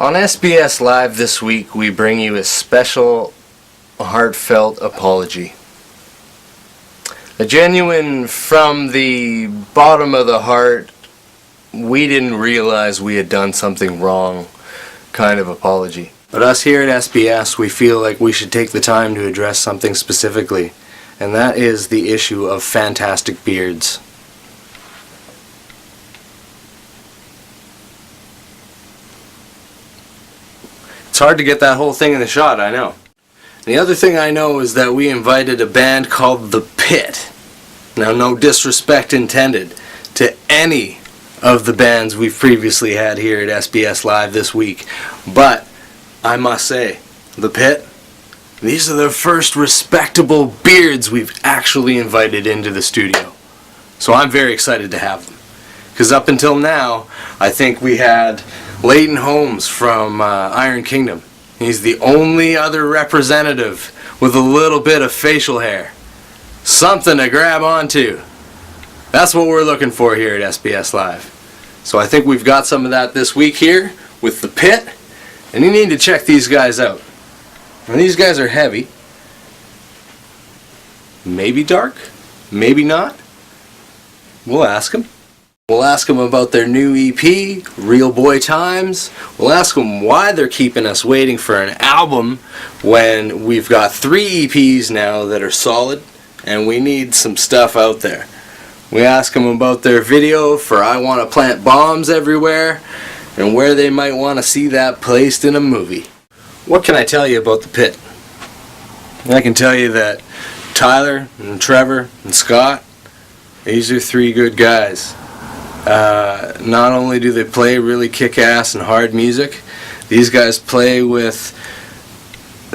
On SBS Live this week, we bring you a special, heartfelt apology. A genuine, from the bottom of the heart, we didn't realize we had done something wrong kind of apology. But us here at SBS, we feel like we should take the time to address something specifically, and that is the issue of fantastic beards. It's hard to get that whole thing in the shot, I know. The other thing I know is that we invited a band called The Pit. Now, no disrespect intended to any of the bands we've previously had here at SBS Live this week, but I must say, The Pit, these are the first respectable beards we've actually invited into the studio. So I'm very excited to have them. Because up until now, I think we had Leighton Holmes from Iron Kingdom. He's the only other representative with a little bit of facial hair. Something to grab onto. That's what we're looking for here at SBS Live. So I think we've got some of that this week here with The Pit. And you need to check these guys out. And these guys are heavy. Maybe dark. Maybe not. We'll ask them. We'll ask them about their new EP, Real Boy Times. We'll ask them why they're keeping us waiting for an album when we've got 3 EPs now that are solid and we need some stuff out there. We ask them about their video for I Want to Plant Bombs Everywhere and where they might want to see that placed in a movie. What can I tell you about The Pit? I can tell you that Tyler and Trevor and Scott, these are 3 good guys. Not only do they play really kick-ass and hard music, these guys play with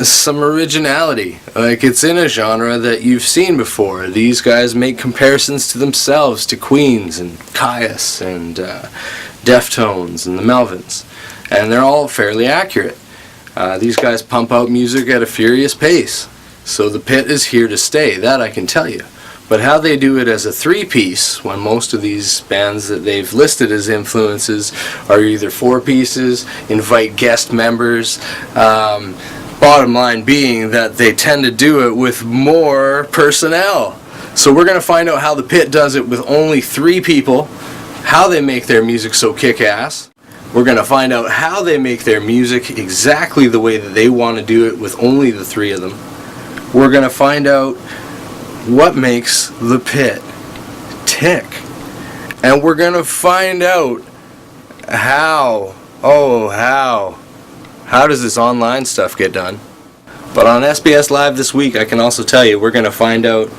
some originality. Like, it's in a genre that you've seen before. These guys make comparisons to themselves, to Queens and Caius and Deftones and the Melvins, and they're all fairly accurate. These guys pump out music at a furious pace, so The Pit is here to stay, that I can tell you. But how they do it as a 3-piece, when most of these bands that they've listed as influences are either 4 pieces, invite guest members, bottom line being that they tend to do it with more personnel. So we're going to find out how The Pit does it with only 3 people, how they make their music so kick-ass. We're going to find out how they make their music exactly the way that they want to do it with only the 3 of them. We're going to find out what makes The Pit tick. And we're going to find out how does this online stuff get done? But on SBS Live this week, I can also tell you we're going to find out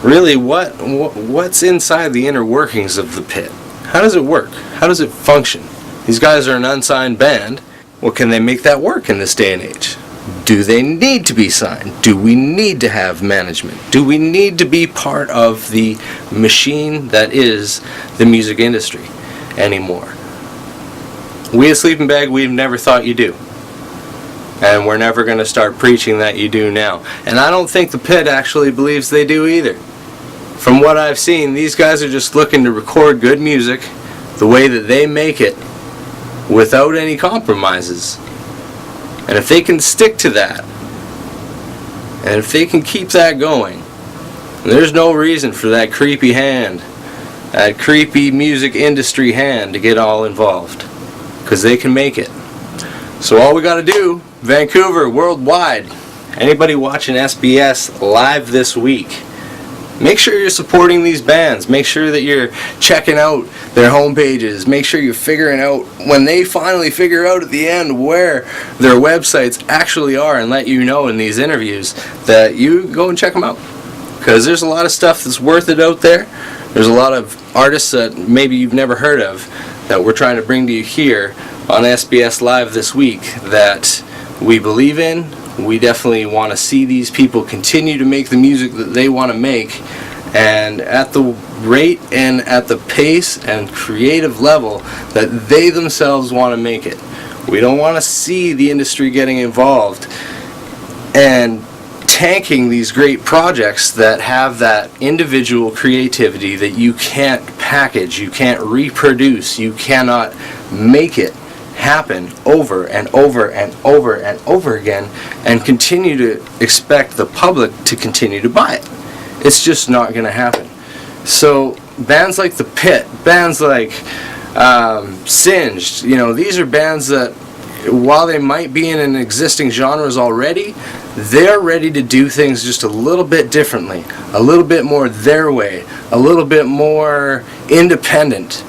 really what's inside the inner workings of The Pit. How does it work? How does it function? These guys are an unsigned band. Well, can they make that work in this day and age? Do they need to be signed? Do we need to have management? Do we need to be part of the machine that is the music industry anymore? We at Sleeping Bag, we've never thought you do. And we're never going to start preaching that you do now. And I don't think The Pit actually believes they do either. From what I've seen, these guys are just looking to record good music the way that they make it without any compromises. And if they can stick to that, and if they can keep that going, there's no reason for that creepy hand, that creepy music industry hand to get all involved, because they can make it. So all we got to do, Vancouver, worldwide, anybody watching SBS Live this week, make sure you're supporting these bands. Make sure that you're checking out their homepages. Make sure you're figuring out, when they finally figure out at the end where their websites actually are and let you know in these interviews, that you go and check them out. Because there's a lot of stuff that's worth it out there. There's a lot of artists that maybe you've never heard of that we're trying to bring to you here on SBS Live this week that we believe in. We definitely want to see these people continue to make the music that they want to make, and at the rate and at the pace and creative level that they themselves want to make it. We don't want to see the industry getting involved and tanking these great projects that have that individual creativity that you can't package, you can't reproduce, you cannot make it happen over and over and over and over again and continue to expect the public to continue to buy it. It's just not going to happen. So bands like The Pit, bands like Singed, these are bands that, while they might be in an existing genres already, they're ready to do things just a little bit differently, a little bit more their way, a little bit more independent,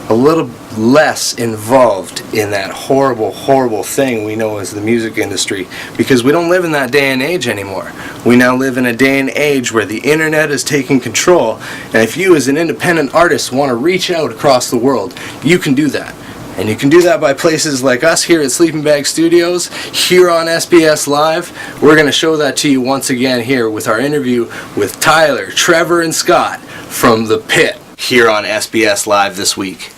a little less involved in that horrible, horrible thing we know as the music industry, because we don't live in that day and age anymore. We now live in a day and age where the internet is taking control, and if you as an independent artist want to reach out across the world, you can do that. And you can do that by places like us here at Sleeping Bag Studios, here on SBS Live. We're going to show that to you once again here with our interview with Tyler, Trevor, and Scott from The Pit, here on SBS Live this week.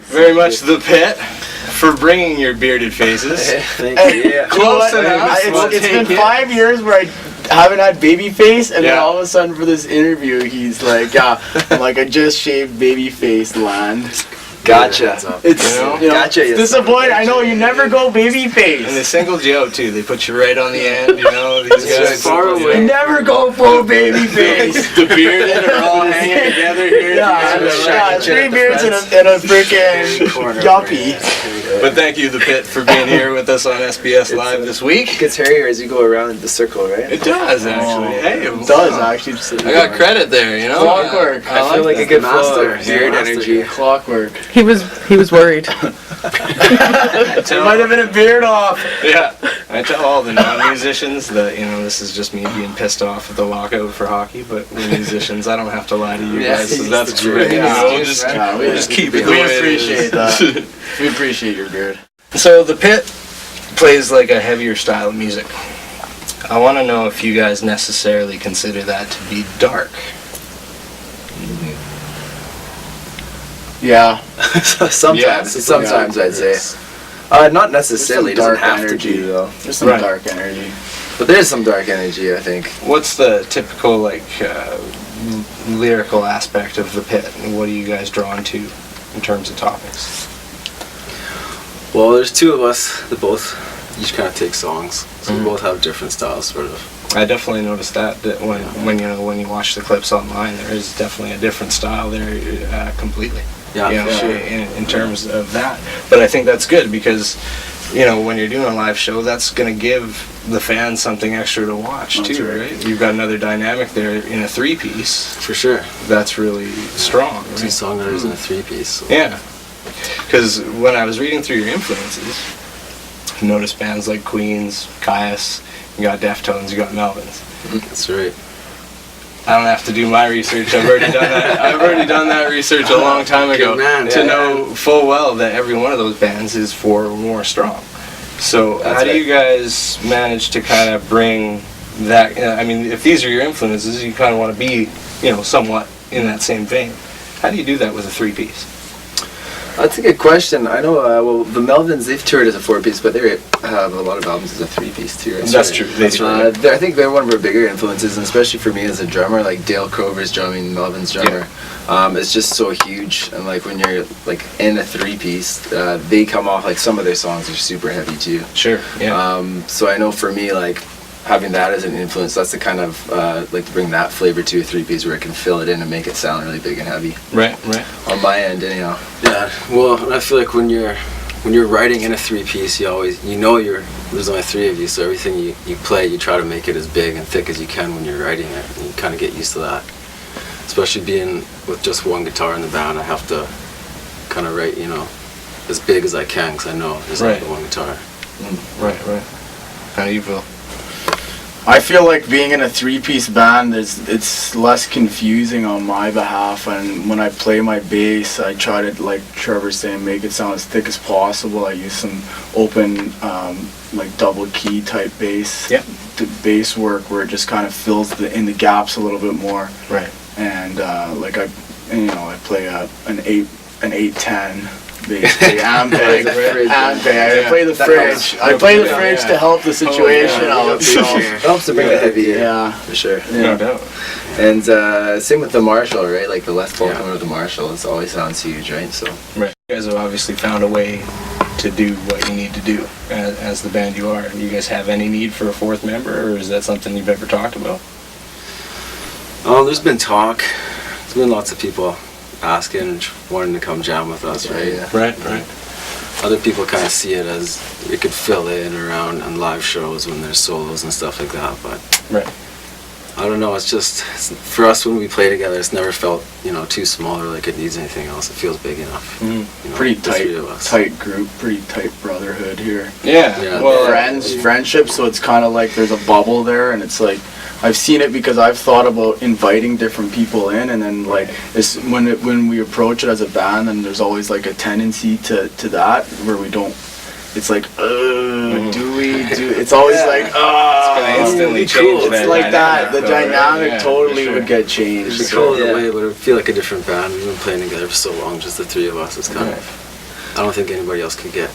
Very much The Pit for bringing your bearded faces. Thank you. Yeah. Close enough. It's been 5 years where I haven't had baby face, and then all of a sudden for this interview, he's like, I'm like, I just shaved baby face land. Gotcha. It's Gotcha. It's disappointing. I know you never go baby face. And they singled you out too. They put you right on the end. These guys far away. You never go full baby face. The bearded are all hanging together here. Yeah, 3 beards and a freaking yuppie. But thank you, The Pit, for being here with us on SBS Live this week. It gets hairier as you go around the circle, right? It does actually. Hey, It does actually. I got credit there. Clockwork. I feel like a good flow of Beard energy. Clockwork. He was worried. It might have been a beard off. Yeah, I tell all the non-musicians that this is just me being pissed off at the lockout for hockey, but we're musicians. I don't have to lie to you guys, so that's great. We just keep it the way it is. We appreciate that. We appreciate your beard. So The Pit plays like a heavier style of music. I want to know if you guys necessarily consider that to be dark. Yeah. Sometimes I'd say. Not necessarily. It doesn't have to be though. There's some dark energy. But there's some dark energy, I think. What's the typical lyrical aspect of The Pit, and what are you guys drawn to in terms of topics? Well, there's 2 of us that both each kind of take songs, so we both have different styles, sort of. I definitely noticed that when you watch the clips online, there is definitely a different style there completely. Yeah, in terms of that. But I think that's good because when you're doing a live show, that's going to give the fans something extra to watch too, right? You've got another dynamic there in a 3-piece. For sure. That's really strong. 2 songwriters in a 3-piece. So. Yeah. Because when I was reading through your influences, I noticed bands like Queens, Caius, you got Deftones, you got Melvins. That's right. I don't have to do my research. I've already done that. I've already done that research a long time ago Good man. to Yeah. know full well that every one of those bands is 4 or more strong. So That's how do right. you guys manage to kind of bring that? I mean, if these are your influences, you kind of want to be, somewhat in that same vein. How do you do that with a 3-piece? That's a good question. I know, well, the Melvins, they've toured as a 4-piece, but they have a lot of albums as a 3-piece too. Right? That's true. They do. I think they're one of our bigger influences, and especially for me as a drummer, like Dale Crover's drumming, Melvin's drummer. It's just so huge, and like when you're like in a 3-piece, they come off like some of their songs are super heavy too. Sure. Yeah. So I know for me, like having that as an influence, that's the kind of like to bring that flavor to a 3-piece where it can fill it in and make it sound really big and heavy. Right. On my end, anyhow. Yeah. Well, I feel like when you're writing in a 3-piece, there's only 3 of you, so everything you play, you try to make it as big and thick as you can when you're writing it, and you kind of get used to that. Especially being with just one guitar in the band, I have to kind of write, as big as I can, because I know there's only one guitar. Right. How do you feel? I feel like being in a 3-piece band, it's less confusing on my behalf, and when I play my bass, I try to, like Trevor's saying, make it sound as thick as possible. I use some open, like double key type bass, bass work where it just kind of fills in the gaps a little bit more. Right. And like I play an 810. Basically, Ampeg. I play the fridge. I play the fridge to help the situation out. So. It helps to bring the heavy in. Yeah. For sure. No doubt. And same with the Marshall, right? Like the Les Paul coming with the Marshall, it always sounds huge, right? So. Right. You guys have obviously found a way to do what you need to do as the band you are. Do you guys have any need for a 4th member, or is that something you've ever talked about? There's been talk. There's been lots of people asking, wanting to come jam with us, right? Yeah. Right. Other people kind of see it as it could fill in around on live shows when there's solos and stuff like that, but Right. I don't know, for us when we play together, it's never felt, too small or like it needs anything else. It feels big enough. Pretty the 3 of us. tight group, pretty tight brotherhood here. Yeah. Well, friendship, so it's kind of like there's a bubble there, and it's like, I've seen it because I've thought about inviting different people in, and then like when we approach it as a band, then there's always like a tendency to that where we don't. It's like, do we? It's always like, It's gonna instantly change. It's like that. The dynamic Yeah, totally for sure. would get changed. It'd be cool in a way, but it would feel like a different band. We've been playing together for so long, just the 3 of us. It's kind of, I don't think anybody else could get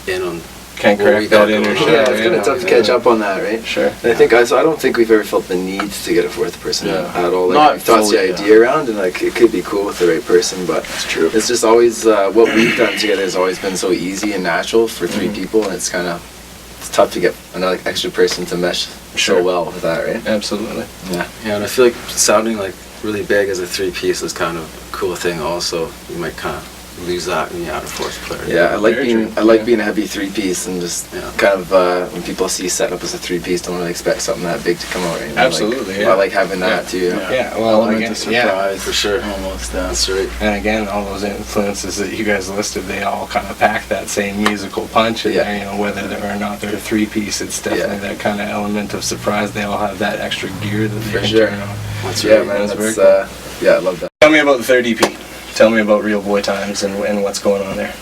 in on. Can't what we correct got that inner going shell. on. Yeah, it's kind of tough to catch up on that, right? Sure. And I don't think we've ever felt the need to get a 4th person at all. Like, Not we've tossed the fully, idea around, and like it could be cool with the right person, but That's true. it's just always what we've done together has always been so easy and natural for 3 people, and it's tough to get another extra person to mesh so well with that, right? Absolutely. Yeah, and I feel like sounding like really big as a 3-piece is kind of a cool thing. Also, you might kind of lose that when you add a 4th player. Yeah, I like Very being true. being a heavy 3-piece, and just kind of when people see set up as a 3-piece, don't really expect something that big to come out. Right? Absolutely, I like having that too. Yeah, well, Element again, of surprise, for sure. almost. That's right. And again, all those influences that you guys listed, they all kind of pack that same musical punch in there. Whether or not they're a 3-piece, it's definitely that kind of element of surprise. They all have that extra gear that they For can sure. turn on. That's Yeah, right. man, That's very that's I love that. Tell me about the 3rd EP. Tell me about Real Boy Times and what's going on there.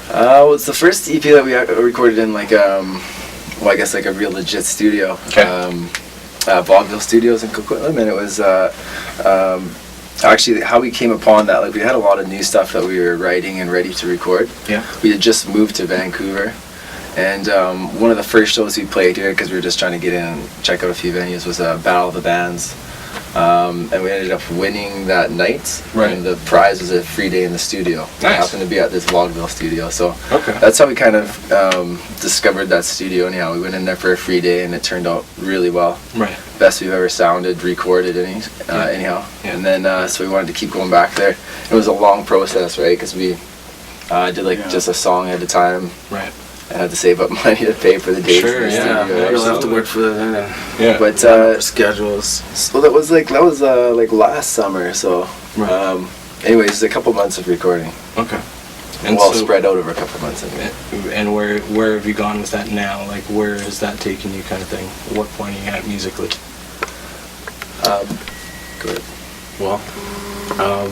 Well, it's the first EP that we recorded in like I guess like a real legit studio. Okay. Vaudeville Studios in Coquitlam, and it was actually how we came upon that. Like we had a lot of new stuff that we were writing and ready to record. Yeah. We had just moved to Vancouver, and one of the first shows we played here, because we were just trying to get in and check out a few venues, was Battle of the Bands. And we ended up winning that night, Right. and the prize was a free day in the studio. Nice. It happened to be at this vaudeville studio, so Okay. that's how we kind of discovered that studio. Anyhow, we went in there for a free day, and it turned out really well. Right. Best we've ever sounded, recorded, anyhow. Yeah. And then so we wanted to keep going back there. It was a long process, right? Because we did just a song at a time. Right. I had to save up money to pay for the dates Sure, in the yeah. studio. Yeah, right? you'll have to work for that. Yeah. But Schedules. so that was like last summer. So, Right. anyways, it's a couple months of recording, Okay. And well so, spread out over a couple months. Anyway. and where have you gone with that now? Like, where is that taking you, kind of thing? What point are you at musically? Go ahead. Well,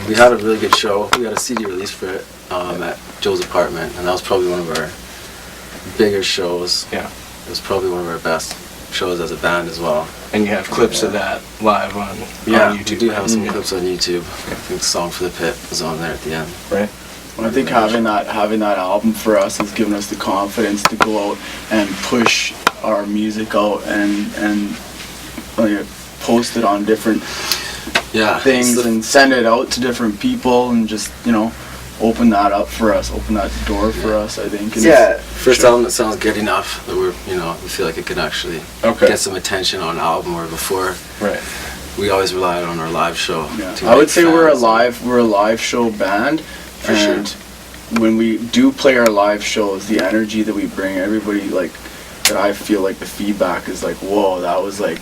we had a really good show. We had a CD release for it at Joe's apartment, and that was probably one of our bigger shows. Yeah. It was probably one of our best shows as a band as well. And you have clips of that live on YouTube. We do have some right? clips on YouTube. I think the song for the pit was on there at the end. Right. I think having that album for us has given us the confidence to go out and push our music out and like, post it on different things and send it out to different people and just open that up for us, open that door for us. I think. And first album that sounds good enough that we feel like it could actually get some attention on album, or before. Right. We always relied on our live show. Yeah. I would say we're a live show band. For sure. When we do play our live shows, the energy that we bring, everybody that I feel like the feedback is like, whoa, that was like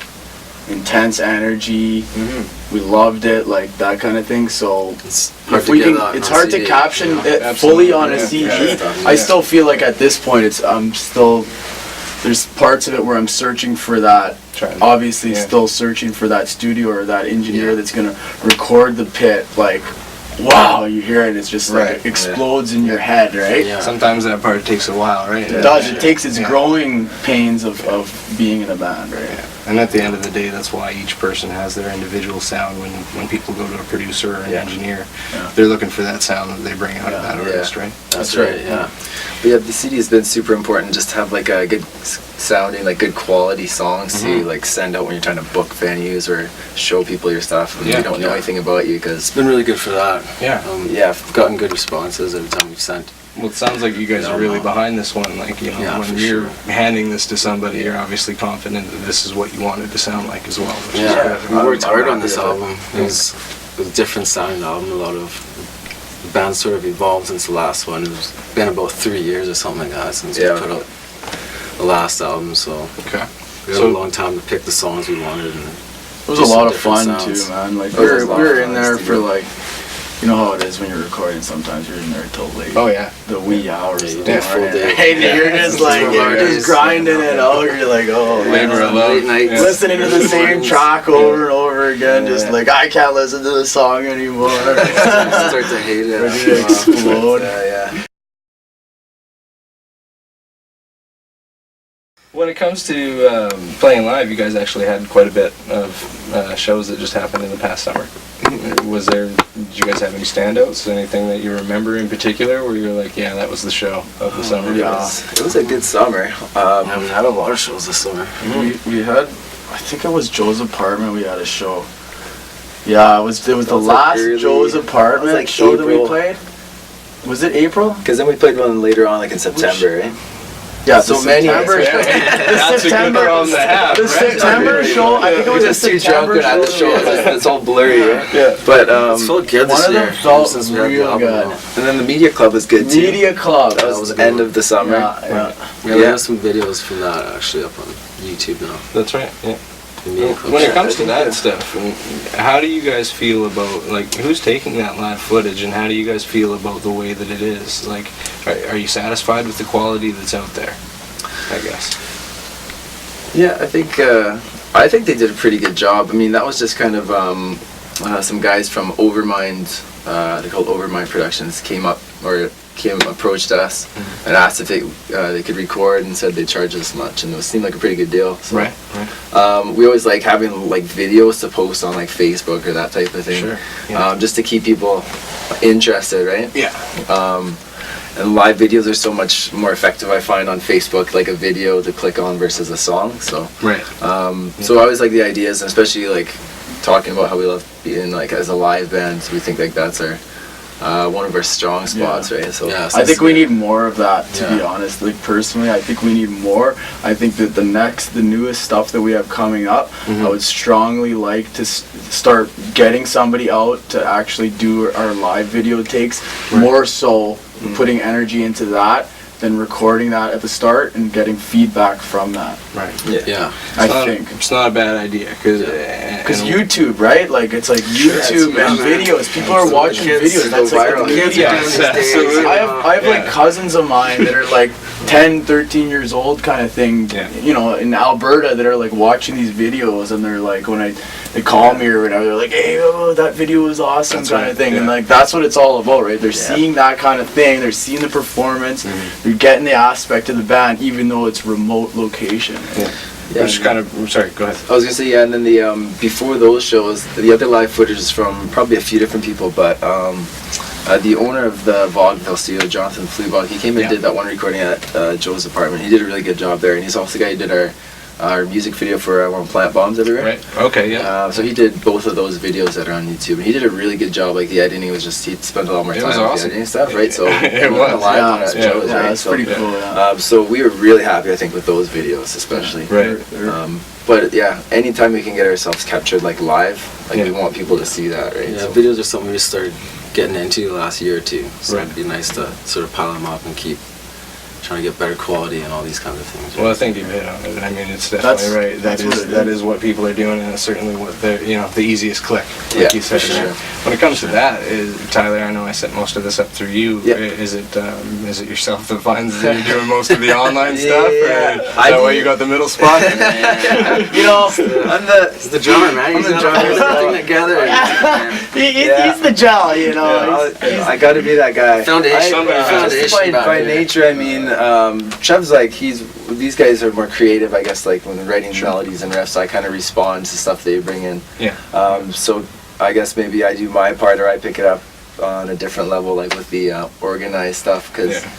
intense energy. We loved it, like that kind of thing. So it's hard to caption it fully on a CD. I still feel like at this point there's parts of it where I'm searching for that. Obviously, still searching for that studio or that engineer that's gonna record the pit. Like, wow, you hear it, it's just like it explodes in your head, right? Yeah. Sometimes that part takes a while, right? It does. It takes its growing pains of being in a band, right? Yeah. And at the end of the day, that's why each person has their individual sound. When people go to a producer or an engineer, they're looking for that sound that they bring out of that artist, right? That's right, yeah. But yeah, the CD has been super important, just to have like a good sounding, like good quality songs to like send out when you're trying to book venues or show people your stuff and they don't know anything about you, because It's been really good for that. Yeah. We've gotten good responses every time we've sent. Well, it sounds like you guys are really behind this one. Like, when you're handing this to somebody, you're obviously confident that this is what you want it to sound like as well. Which is good. We worked hard on this album. It was a different sounding album. A lot of the band sort of evolved since the last one. It's been about 3 years or something like that since we put out the last album. So we had a long time to pick the songs we wanted. And it was a lot of fun too, man. Like we were in there for like. You know how it is when you're recording, sometimes you're in there till late. Oh yeah. The wee hours of the full morning. day. And you're just like, you're just grinding it out. You're like, oh, Labor of love. Late nights. Listening to the same track over and over again, just like, I can't listen to the song anymore. Start to hate it. Ready to explode. When it comes to playing live, you guys actually had quite a bit of shows that just happened in the past summer. Did you guys have any standouts? Anything that you remember in particular where you're like, yeah, that was the show of the summer? It was a good summer. We had a lot of shows this summer. We had, I think it was Joe's apartment. We had a show. Yeah, it was the last Joe's apartment show that we played. Was it April? Because then we played one later on, like in September, right? Yeah, so many. That's September on the half. The September show. I think it was just too drunk at the show. It's all blurry. Yeah. But it's so good this year. One of them felt real good. And then the Media Club was good too. Media Club. That was the end of the summer. Yeah, we have some videos from that actually up on YouTube now. That's right. Yeah. When it comes to that stuff, how do you guys feel about, like, who's taking that live footage, and how do you guys feel about the way that it is? Like, are you satisfied with the quality that's out there, I guess? Yeah, I think they did a pretty good job. I mean, that was just kind of some guys from Overmind, they're called Overmind Productions, approached us and asked if they could record, and said they'd charge us much, and it seemed like a pretty good deal. So, we always like having like videos to post on like Facebook or that type of thing, just to keep people interested, right? Yeah. And live videos are so much more effective, I find, on Facebook, like a video to click on versus a song. So so I always like the ideas, and especially like talking about how we love being like as a live band. So we think like that's our one of our strong spots, right? So I think we need more of that, to be honest. Like personally, I think we need more. I think that the newest stuff that we have coming up, I would strongly like to start getting somebody out to actually do our live video takes, more so putting energy into that than recording that at the start and getting feedback from that. Right. Yeah. I think it's not a bad idea, because YouTube, right? Like it's like YouTube and videos. People are watching videos. That's like viral. I have like cousins of mine that are like 10, 13 years old kind of thing, Yeah. you know, in Alberta that are like watching these videos, and they're like, they call me or whatever, they're like, hey, oh, that video was awesome, That's kind right, of thing. yeah. And like, that's what it's all about, right? They're seeing that kind of thing, they're seeing the performance, they're getting the aspect of the band, even though it's remote location. Yeah, Which kind of, I'm sorry, go ahead. I was gonna say, yeah, and then the before those shows, the other live footage is from probably a few different people, but the owner of the vaudeville studio, Jonathan Fleabog, he came and did that one recording at Joe's apartment. He did a really good job there, and he's also the guy who did our music video for When Plant Bombs Everywhere. Right. Okay. Yeah. So he did both of those videos that are on YouTube, and he did a really good job. Like the editing was just, he spent a lot more It time was with awesome. the editing stuff, right? So It we went was, live yeah, on at yeah. Joe's, Yeah, right? that's pretty cool, yeah. So we were really happy, I think, with those videos, especially. Right. But yeah, anytime we can get ourselves captured like live, like we want people to see that, right? Yeah, So- videos are something we started getting into the last year or two. So Right. it'd be nice to sort of pile them up and keep trying to get better quality and all these kinds of things. Well, I think you've hit on it. I mean, it's definitely That's- right. that's what it That is. is what people are doing, and it's certainly what the the easiest click, like Yeah, you said. for sure. When it comes to that, Tyler, I know I set most of this up through you. Yeah. Is it yourself that finds that you're doing most of the online Yeah, stuff? Or yeah. is I that why do- you got the middle spot? You know, I'm the He's the drummer, man. He's the got drummer. everything together. Yeah. He's the gel, you know. I got to be that guy. Foundation, Just by nature, I mean, Trev's like, these guys are more creative, I guess, like when they're writing melodies and riffs, I kind of respond to stuff they bring in. Yeah. So I guess maybe I do my part, or I pick it up on a different level, like with the organized stuff, because Yeah.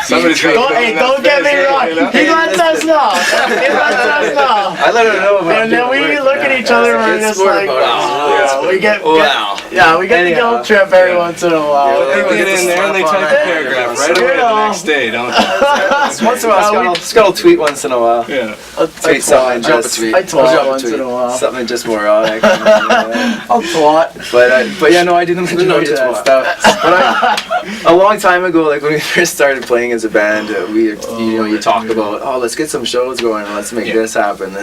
Somebody's got Don't get me wrong. He lets us know. He lets us know. I let her know about And then we look at each other and we're just like, wow. We get the guilt trip every once in a while. They get in there and they type a paragraph right away the next day, don't they? Once in a while, Scott will tweet once in a while. Yeah. Tweet something, drop a just tweet. I I'll drop twat a once tweet. in a while. Something just moronic. I'll twat. But yeah, no, I do the majority of that stuff. But a long time ago, like when we first started playing as a band, you talk about, oh, let's get some shows going, let's make this happen,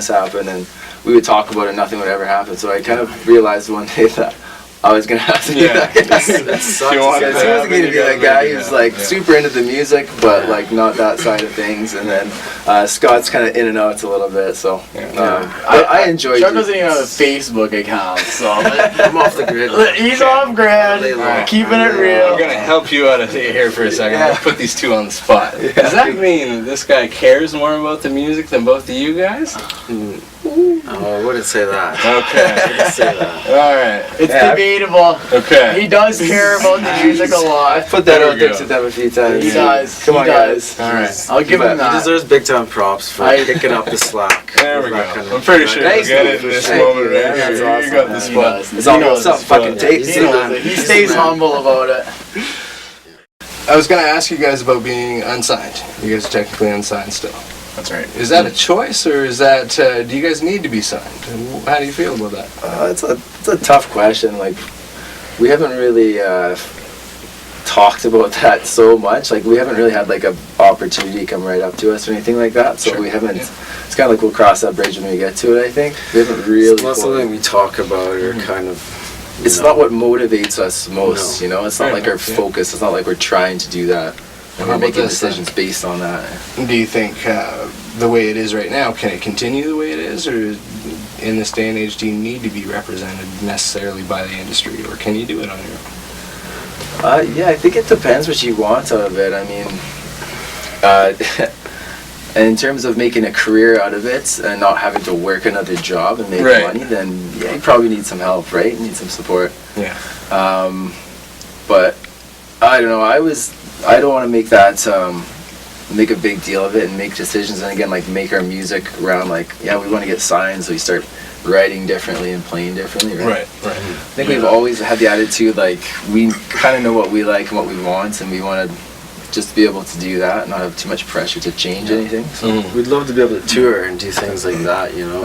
and we would talk about it, nothing would ever happen. So I kind of realized one day that I was gonna have to be that guy. That sucks. You want Because to he was going to be that guy who's like Yeah. super into the music, but like not that side of things. And then Scott's kind of in and out a little bit, so but I enjoy Chuck it. doesn't even have a Facebook account, so I'm off the grid. he's off grid, Alright. keeping it I'm real. gonna help you out of here for a second. I'm Yeah. gonna put these two on the spot. Does that mean that this guy cares more about the music than both of you guys? Oh, I wouldn't say that. Okay. I wouldn't say that. All right. It's Yeah. debatable. Okay. He does care about the music a lot. I've put that There out we there go. to them a few times. He does. Come He on, does. guys. All right. I'll give him He that. deserves big time props for picking up the slack. There we go. That kind of- I'm pretty sure Thanks, you'll get it in man. this Thank moment you, right man. here. That's You awesome, got man. the He spot. does. It's all He knows some his fucking spot. tape. He knows it. He stays humble about it. I was gonna ask you guys about being unsigned. You guys are technically unsigned still. That's right. Is that a choice, or is that do you guys need to be signed? How do you feel about that? It's a tough question. Like, we haven't really talked about that so much. Like, we haven't really had like a opportunity come right up to us or anything like that. So Sure. we haven't. It's kind of like we'll cross that bridge when we get to it. I think we haven't really. It's not something we talk about or kind of. It's not what motivates us most. No. You know, it's not Fair like our enough, yeah. focus. It's not like we're trying to do that. And How we're about making this, then? decisions based on that. Do you think the way it is right now, can it continue the way it is, or in this day and age, do you need to be represented necessarily by the industry, or can you do it on your own? Yeah, I think it depends what you want out of it. I mean, in terms of making a career out of it and not having to work another job and make Right. money, then yeah, you probably need some help, right? You need some support. Yeah. But I don't know. I don't want to make that make a big deal of it and make decisions, and again, like, make our music around like, yeah, we want to get signed, so we start writing differently and playing differently, right? Right. I think we've always had the attitude, like, we kind of know what we like and what we want, and we want to just be able to do that and not have too much pressure to change anything. So We'd love to be able to tour and do things like that, you know,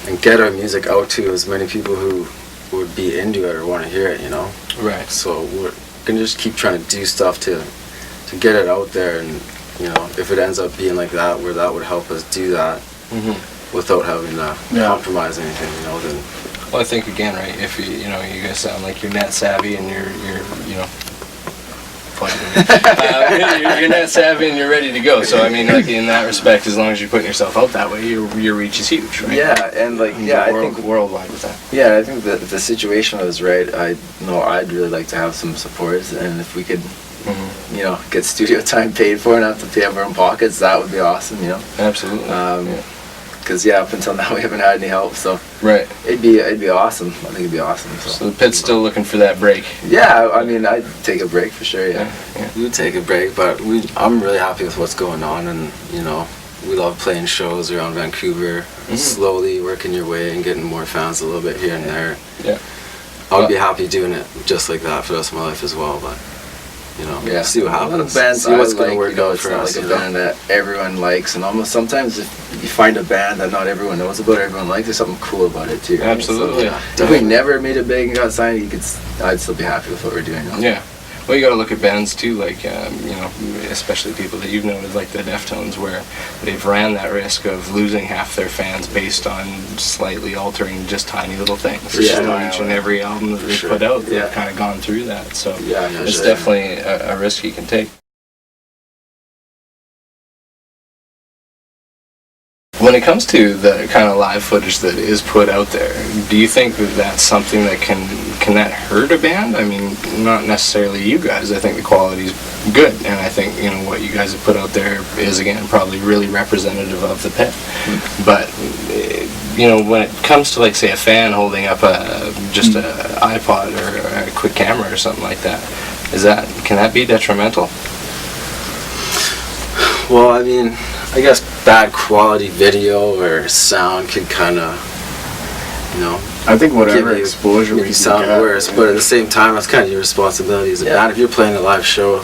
and get our music out to as many people who would be into it or want to hear it, you know. Right. So we're gonna just keep trying to do stuff to get it out there, and you know, if it ends up being like that, where that would help us do that without having to compromise anything, you know, then. Well, I think again, right? If you guys sound like you're net savvy and you're point. You're not savvy and you're ready to go. So I mean, like in that respect, as long as you're putting yourself out that way, your reach is huge, right? Yeah, and like I think worldwide with that. Yeah, I think that if the situation was right, I'd really like to have some support, and if we could, you know, get studio time paid for and not have to pay out of our own pockets, that would be awesome, you know. Absolutely. Because up until now we haven't had any help, so right. It'd be awesome. I think it'd be awesome. So the pit's still looking for that break. Yeah, I mean, I'd take a break for sure. Yeah. We would take a break, but I'm really happy with what's going on, and you know, we love playing shows around Vancouver, slowly working your way and getting more fans a little bit here and there. Yeah. I would be happy doing it just like that for the rest of my life as well, but you know, see what happens. Bands see what's going to work out it's for not us. like a band that everyone likes, and almost sometimes if you find a band that not everyone knows about, everyone likes, there's something cool about it too. Right? Absolutely. So, if we never made it big and got signed, I'd still be happy with what we're doing now. Yeah. Well, you got to look at bands too, like you know, especially people that you've noted, like the Deftones, where they've ran that risk of losing half their fans based on slightly altering just tiny little things. Yeah, each and every album that they put out, they've kind of gone through that. So it's definitely a risk you can take. When it comes to the kind of live footage that is put out there, do you think that that's something that can that hurt a band? I mean, not necessarily you guys. I think the quality's good, and I think, you know, what you guys have put out there is, again, probably really representative of the pit. But you know, when it comes to, like, say, a fan holding up just an iPod or a quick camera or something like that, can that be detrimental? Well, I mean, I guess bad quality video or sound can kind of, you know, I think whatever exposure we can sound get, worse, but at the same time, that's kind of your responsibility as a band. If you're playing a live show,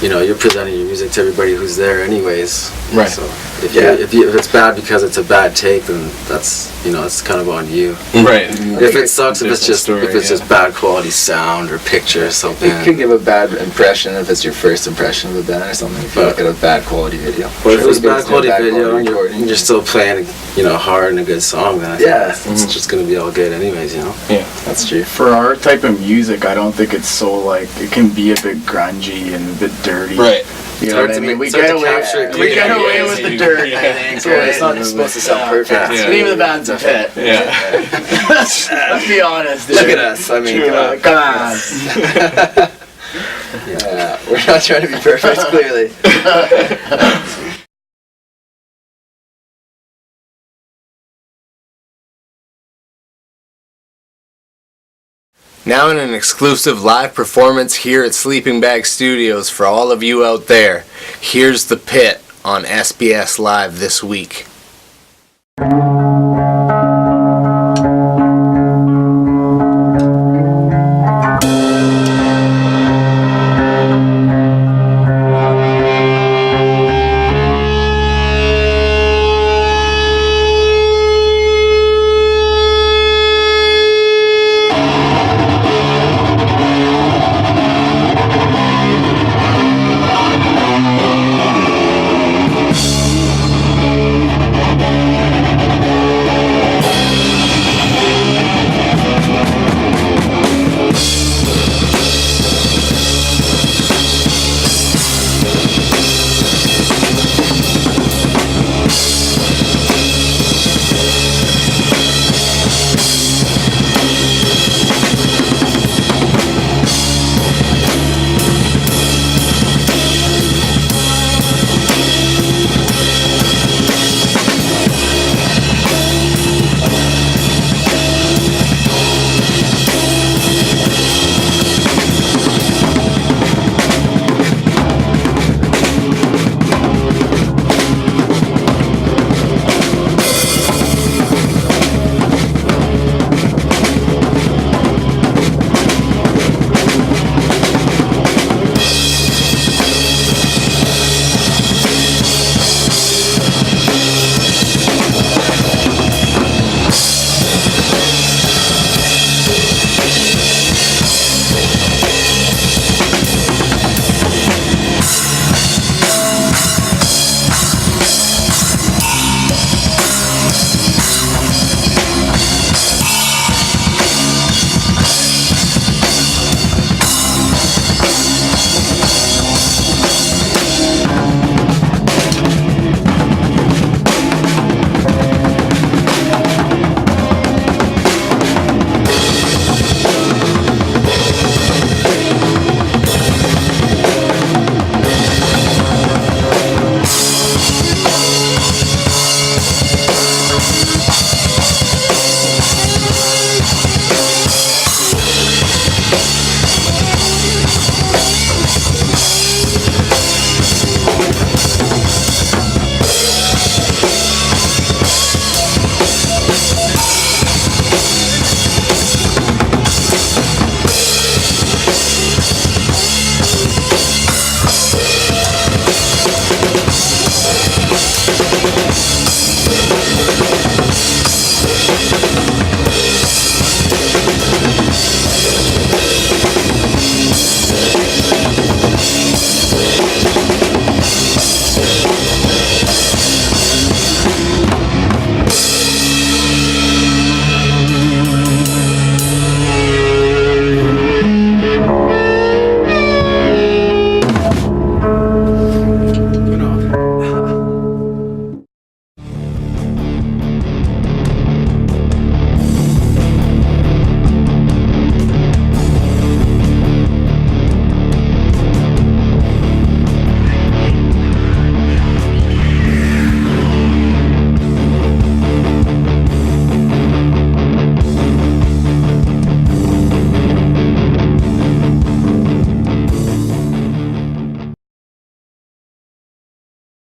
you know, you're presenting your music to everybody who's there anyways. Right. So if it's bad because it's a bad take, then that's, you know, it's kind of on you. Right. If it sucks, if it's just bad quality sound or picture or something. It could give a bad impression if it's your first impression of the band or something. If you look at a bad quality video. But if it was bad quality video and you're still playing, you know, hard and a good song, then I think it's just going to be all good anyways, you know. Yeah, that's true. For our type of music, I don't think it's so, like, it can be a bit grungy and a bit dirty. Right. You know what I mean? We get away with the dirt, I think. So it's not supposed to sound perfect. The name of the band's a pit. Yeah. Let's be honest. Look at us. I mean, come on. Yeah, we're not trying to be perfect, clearly. Now in an exclusive live performance here at Sleeping Bag Studios for all of you out there, here's The Pit on SBS Live This week. Bye.